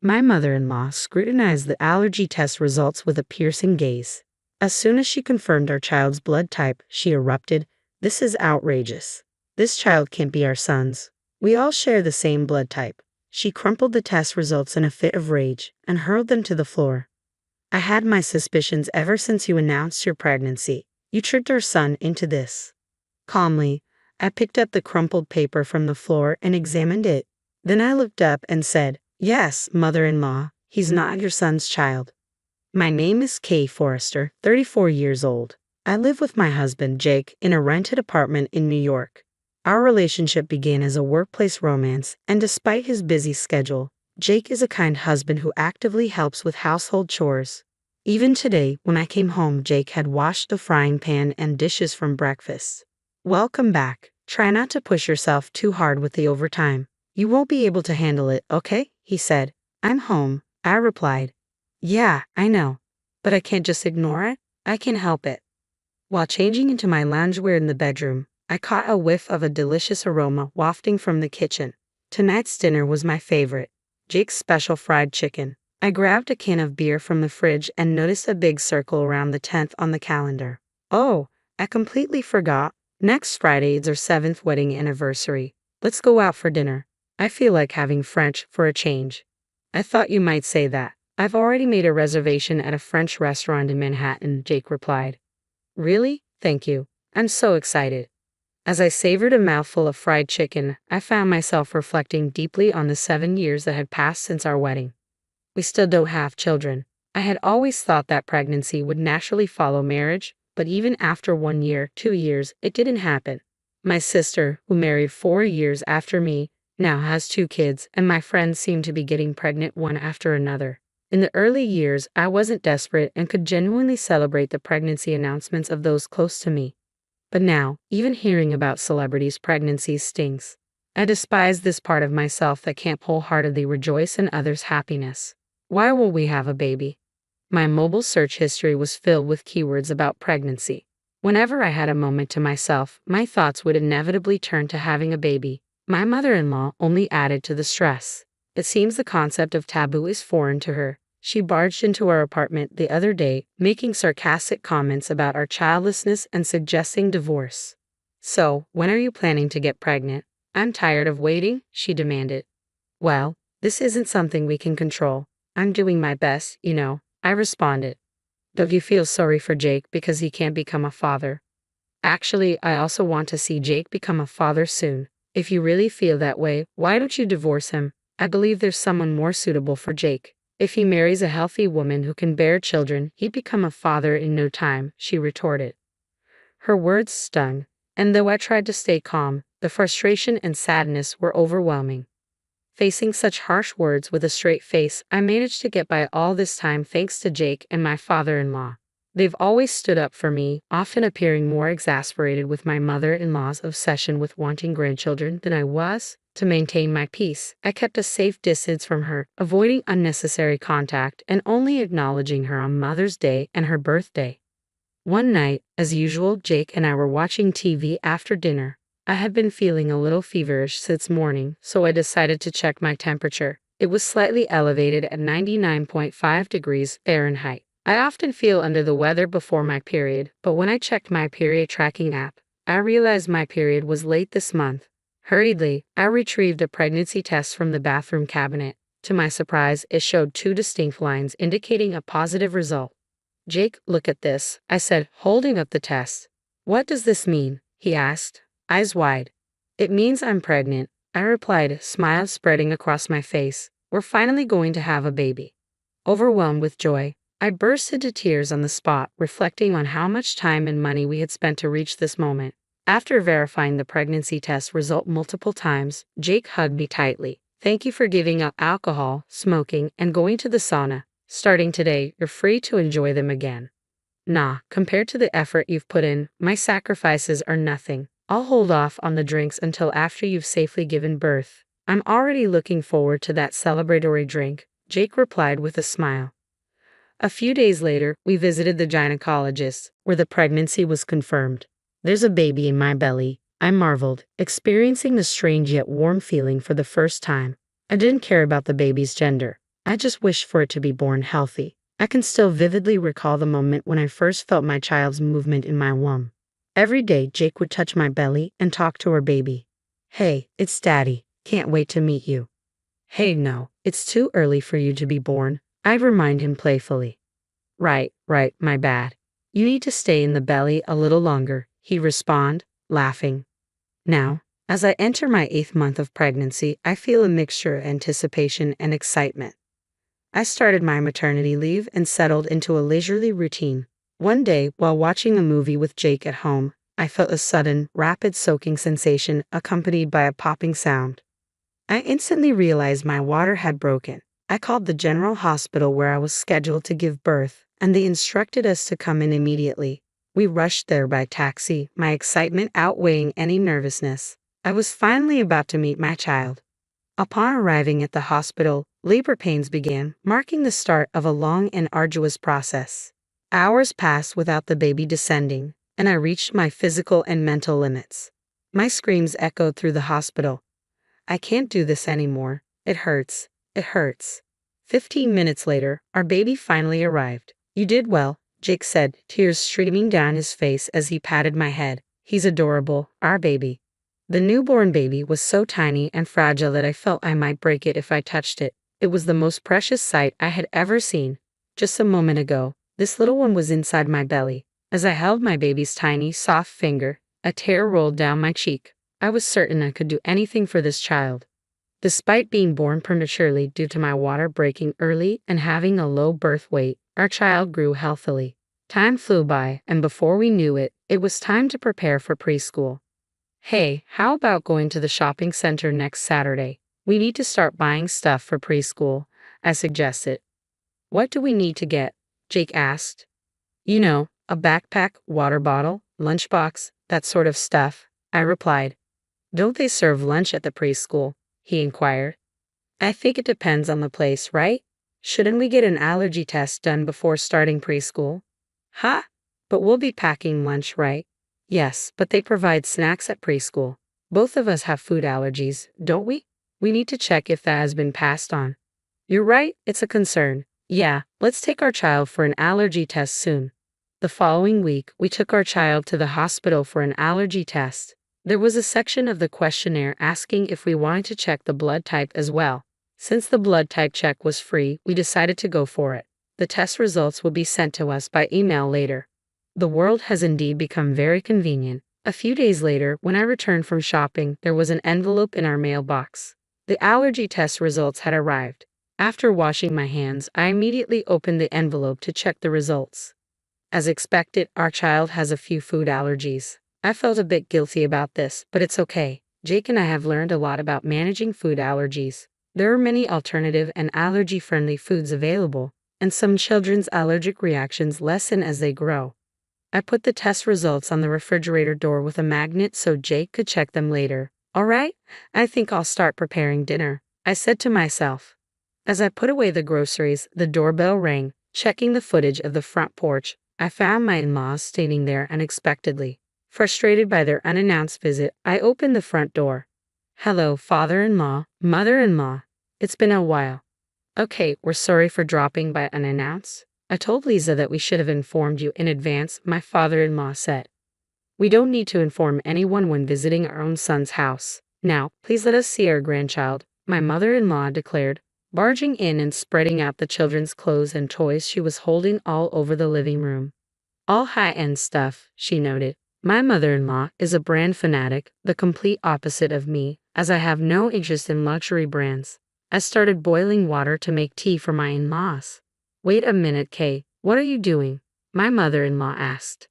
My mother-in-law scrutinized the allergy test results with a piercing gaze. As soon as she confirmed our child's blood type, she erupted, "This is outrageous. This child can't be our son's. We all share the same blood type." She crumpled the test results in a fit of rage and hurled them to the floor. "I had my suspicions ever since you announced your pregnancy. You tricked our son into this." Calmly, I picked up the crumpled paper from the floor and examined it. Then I looked up and said, "Yes, mother-in-law, he's not your son's child. My name is Kay Forrester, 34 years old. I live with my husband, Jake, in a rented apartment in New York. Our relationship began as a workplace romance, and despite his busy schedule, Jake is a kind husband who actively helps with household chores. Even today, when I came home, Jake had washed the frying pan and dishes from breakfast." "Welcome back. Try not to push yourself too hard with the overtime. You won't be able to handle it, okay?" he said. "I'm home," I replied. "Yeah, I know. But I can't just ignore it. I can't help it." While changing into my loungewear in the bedroom, I caught a whiff of a delicious aroma wafting from the kitchen. Tonight's dinner was my favorite, Jake's special fried chicken. I grabbed a can of beer from the fridge and noticed a big circle around the 10th on the calendar. "Oh, I completely forgot. Next Friday is our 7th wedding anniversary. Let's go out for dinner. I feel like having French for a change." "I thought you might say that. I've already made a reservation at a French restaurant in Manhattan," Jake replied. "Really? Thank you. I'm so excited." As I savored a mouthful of fried chicken, I found myself reflecting deeply on the 7 years that had passed since our wedding. We still don't have children. I had always thought that pregnancy would naturally follow marriage, but even after 1 year, 2 years, it didn't happen. My sister, who married 4 years after me, now has 2 kids, and my friends seem to be getting pregnant one after another. In the early years, I wasn't desperate and could genuinely celebrate the pregnancy announcements of those close to me. But now, even hearing about celebrities' pregnancies stings. I despise this part of myself that can't wholeheartedly rejoice in others' happiness. Why will we have a baby? My mobile search history was filled with keywords about pregnancy. Whenever I had a moment to myself, my thoughts would inevitably turn to having a baby. My mother-in-law only added to the stress. It seems the concept of taboo is foreign to her. She barged into our apartment the other day, making sarcastic comments about our childlessness and suggesting divorce. "So, when are you planning to get pregnant?" "I'm tired of waiting," she demanded. "Well, this isn't something we can control. I'm doing my best, you know," I responded. "Don't you feel sorry for Jake because he can't become a father?" "Actually, I also want to see Jake become a father soon. If you really feel that way, why don't you divorce him? I believe there's someone more suitable for Jake. If he marries a healthy woman who can bear children, he'd become a father in no time," she retorted. Her words stung, and though I tried to stay calm, the frustration and sadness were overwhelming. Facing such harsh words with a straight face, I managed to get by all this time thanks to Jake and my father-in-law. They've always stood up for me, often appearing more exasperated with my mother-in-law's obsession with wanting grandchildren than I was. To maintain my peace, I kept a safe distance from her, avoiding unnecessary contact and only acknowledging her on Mother's Day and her birthday. One night, as usual, Jake and I were watching TV after dinner. I had been feeling a little feverish since morning, so I decided to check my temperature. It was slightly elevated at 99.5 degrees Fahrenheit. I often feel under the weather before my period, but when I checked my period tracking app, I realized my period was late this month. Hurriedly, I retrieved a pregnancy test from the bathroom cabinet. To my surprise, it showed 2 distinct lines indicating a positive result. "Jake, look at this," I said, holding up the test. "What does this mean?" he asked, eyes wide. "It means I'm pregnant," I replied, smile spreading across my face. "We're finally going to have a baby." Overwhelmed with joy, I burst into tears on the spot, reflecting on how much time and money we had spent to reach this moment. After verifying the pregnancy test result multiple times, Jake hugged me tightly. "Thank you for giving up alcohol, smoking, and going to the sauna. Starting today, you're free to enjoy them again." "Nah, compared to the effort you've put in, my sacrifices are nothing. I'll hold off on the drinks until after you've safely given birth." "I'm already looking forward to that celebratory drink," Jake replied with a smile. A few days later, we visited the gynecologist, where the pregnancy was confirmed. "There's a baby in my belly," I marveled, experiencing the strange yet warm feeling for the first time. I didn't care about the baby's gender. I just wish for it to be born healthy. I can still vividly recall the moment when I first felt my child's movement in my womb. Every day, Jake would touch my belly and talk to her baby. Hey, it's Daddy. Can't wait to meet you. Hey, no, it's too early for you to be born. I'd remind him playfully. Right, my bad. You need to stay in the belly a little longer, he'd respond, laughing. Now, as I enter my 8th month of pregnancy, I feel a mixture of anticipation and excitement. I started my maternity leave and settled into a leisurely routine. One day, while watching a movie with Jake at home, I felt a sudden, rapid soaking sensation accompanied by a popping sound. I instantly realized my water had broken. I called the general hospital where I was scheduled to give birth, and they instructed us to come in immediately. We rushed there by taxi, my excitement outweighing any nervousness. I was finally about to meet my child. Upon arriving at the hospital, labor pains began, marking the start of a long and arduous process. Hours passed without the baby descending, and I reached my physical and mental limits. My screams echoed through the hospital. I can't do this anymore. It hurts. It hurts. 15 minutes later, our baby finally arrived. You did well, Jake said, tears streaming down his face as he patted my head. He's adorable, our baby. The newborn baby was so tiny and fragile that I felt I might break it if I touched it. It was the most precious sight I had ever seen. Just a moment ago, this little one was inside my belly. As I held my baby's tiny, soft finger, a tear rolled down my cheek. I was certain I could do anything for this child. Despite being born prematurely due to my water breaking early and having a low birth weight, our child grew healthily. Time flew by, and before we knew it, it was time to prepare for preschool. Hey, how about going to the shopping center next Saturday? We need to start buying stuff for preschool, I suggested. What do we need to get? Jake asked. You know, a backpack, water bottle, lunchbox, that sort of stuff, I replied. Don't they serve lunch at the preschool? He inquired. I think it depends on the place, right? Shouldn't we get an allergy test done before starting preschool? Huh? But we'll be packing lunch, right? Yes, but they provide snacks at preschool. Both of us have food allergies, don't we? We need to check if that has been passed on. You're right, it's a concern. Yeah, let's take our child for an allergy test soon. The following week, we took our child to the hospital for an allergy test. There was a section of the questionnaire asking if we wanted to check the blood type as well. Since the blood type check was free, we decided to go for it. The test results will be sent to us by email later. The world has indeed become very convenient. A few days later, when I returned from shopping, there was an envelope in our mailbox. The allergy test results had arrived. After washing my hands, I immediately opened the envelope to check the results. As expected, our child has a few food allergies. I felt a bit guilty about this, but it's okay. Jake and I have learned a lot about managing food allergies. There are many alternative and allergy-friendly foods available, and some children's allergic reactions lessen as they grow. I put the test results on the refrigerator door with a magnet so Jake could check them later. All right, I think I'll start preparing dinner, I said to myself. As I put away the groceries, the doorbell rang. Checking the footage of the front porch, I found my in-laws standing there unexpectedly. Frustrated by their unannounced visit, I opened the front door. Hello, father-in-law, mother-in-law. It's been a while. Okay, we're sorry for dropping by unannounced. I told Lisa that we should have informed you in advance, my father-in-law said. We don't need to inform anyone when visiting our own son's house. Now, please let us see our grandchild, my mother-in-law declared, barging in and spreading out the children's clothes and toys she was holding all over the living room. All high-end stuff, she noted. My mother-in-law is a brand fanatic, the complete opposite of me, as I have no interest in luxury brands. I started boiling water to make tea for my in-laws. Wait a minute, Kay, what are you doing? My mother-in-law asked.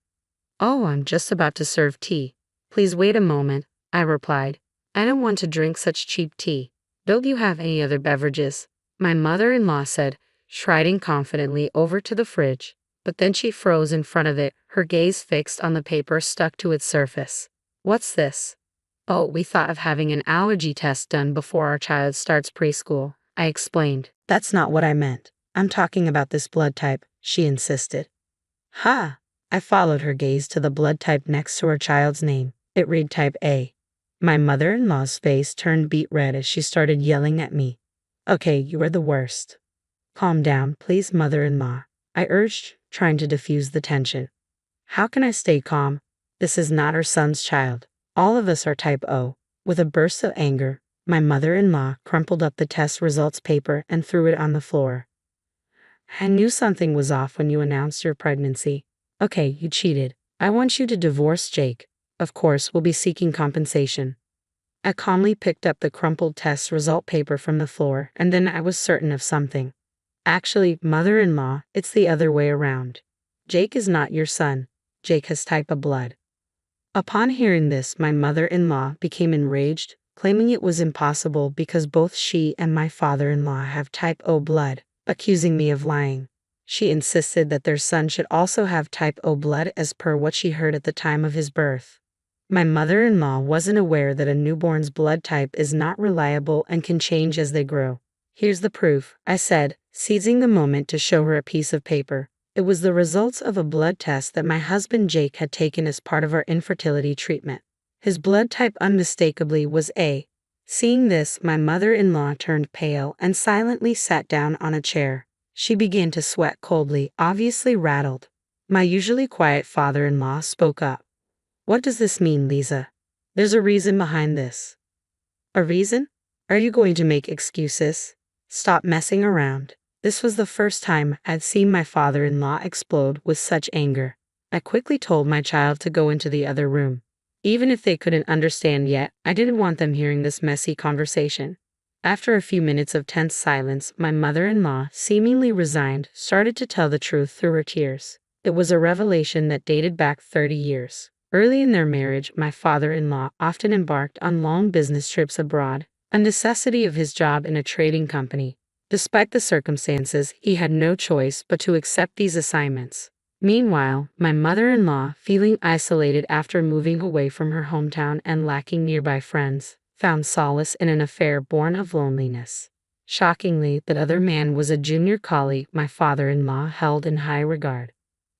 Oh, I'm just about to serve tea. Please wait a moment, I replied. I don't want to drink such cheap tea. Don't you have any other beverages? My mother-in-law said, striding confidently over to the fridge. But then she froze in front of it, her gaze fixed on the paper stuck to its surface. What's this? Oh, we thought of having an allergy test done before our child starts preschool, I explained. That's not what I meant. I'm talking about this blood type, she insisted. Ha! I followed her gaze to the blood type next to her child's name. It read type A. My mother-in-law's face turned beet red as she started yelling at me. Okay, you are the worst. Calm down, please, mother-in-law, I urged, trying to diffuse the tension. How can I stay calm? This is not our son's child. All of us are type O. With a burst of anger, my mother-in-law crumpled up the test results paper and threw it on the floor. I knew something was off when you announced your pregnancy. Okay, you cheated. I want you to divorce Jake. Of course, we'll be seeking compensation. I calmly picked up the crumpled test result paper from the floor, and then I was certain of something. Actually, mother-in-law, it's the other way around. Jake is not your son. Jake has type O blood. Upon hearing this, my mother-in-law became enraged, claiming it was impossible because both she and my father-in-law have type O blood, accusing me of lying. She insisted that their son should also have type O blood as per what she heard at the time of his birth. My mother-in-law wasn't aware that a newborn's blood type is not reliable and can change as they grow. Here's the proof, I said, seizing the moment to show her a piece of paper. It was the results of a blood test that my husband Jake had taken as part of our infertility treatment. His blood type unmistakably was A. Seeing this, my mother-in-law turned pale and silently sat down on a chair. She began to sweat coldly, obviously rattled. My usually quiet father-in-law spoke up. What does this mean, Lisa? There's a reason behind this. A reason? Are you going to make excuses? Stop messing around. This was the first time I'd seen my father-in-law explode with such anger. I quickly told my child to go into the other room. Even if they couldn't understand yet, I didn't want them hearing this messy conversation. After a few minutes of tense silence, my mother-in-law, seemingly resigned, started to tell the truth through her tears. It was a revelation that dated back 30 years. Early in their marriage, my father-in-law often embarked on long business trips abroad, a necessity of his job in a trading company. Despite the circumstances, he had no choice but to accept these assignments. Meanwhile, my mother-in-law, feeling isolated after moving away from her hometown and lacking nearby friends, found solace in an affair born of loneliness. Shockingly, that other man was a junior colleague my father-in-law held in high regard.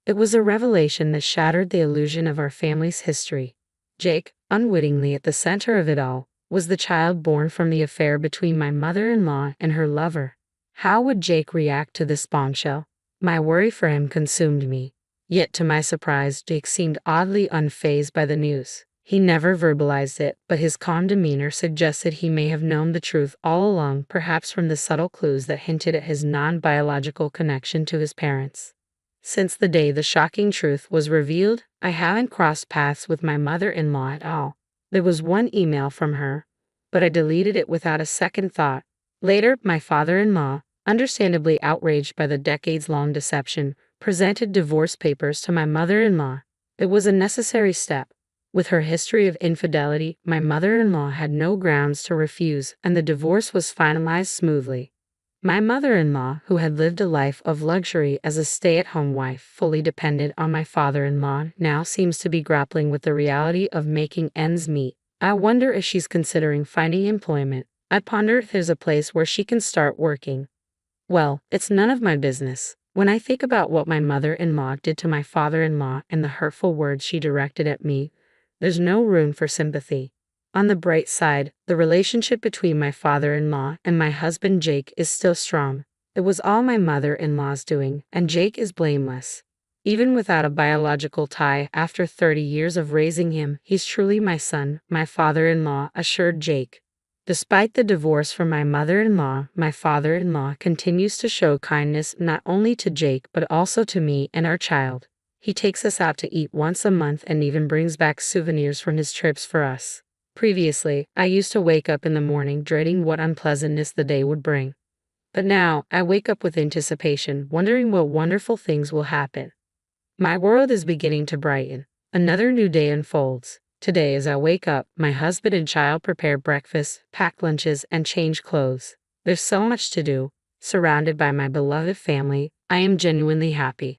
It was a revelation that shattered the illusion of our family's history. Jake, unwittingly at the center of it all, was the child born from the affair between my mother-in-law and her lover. How would Jake react to this bombshell? My worry for him consumed me. Yet to my surprise, Jake seemed oddly unfazed by the news. He never verbalized it, but his calm demeanor suggested he may have known the truth all along, perhaps from the subtle clues that hinted at his non-biological connection to his parents. Since the day the shocking truth was revealed, I haven't crossed paths with my mother-in-law at all. There was one email from her, but I deleted it without a second thought. Later, my father-in-law, understandably outraged by the decades-long deception, presented divorce papers to my mother-in-law. It was a necessary step. With her history of infidelity, my mother-in-law had no grounds to refuse, and the divorce was finalized smoothly. My mother-in-law, who had lived a life of luxury as a stay-at-home wife fully dependent on my father-in-law, now seems to be grappling with the reality of making ends meet. I wonder if she's considering finding employment. I ponder if there's a place where she can start working. Well, it's none of my business. When I think about what my mother-in-law did to my father-in-law and the hurtful words she directed at me, there's no room for sympathy. On the bright side, the relationship between my father-in-law and my husband Jake is still strong. It was all my mother-in-law's doing, and Jake is blameless. Even without a biological tie, after 30 years of raising him, he's truly my son, my father-in-law assured Jake. Despite the divorce from my mother-in-law, my father-in-law continues to show kindness not only to Jake but also to me and our child. He takes us out to eat once a month and even brings back souvenirs from his trips for us. Previously, I used to wake up in the morning dreading what unpleasantness the day would bring. But now, I wake up with anticipation, wondering what wonderful things will happen. My world is beginning to brighten. Another new day unfolds. Today, as I wake up, my husband and child prepare breakfast, pack lunches, and change clothes. There's so much to do. Surrounded by my beloved family, I am genuinely happy.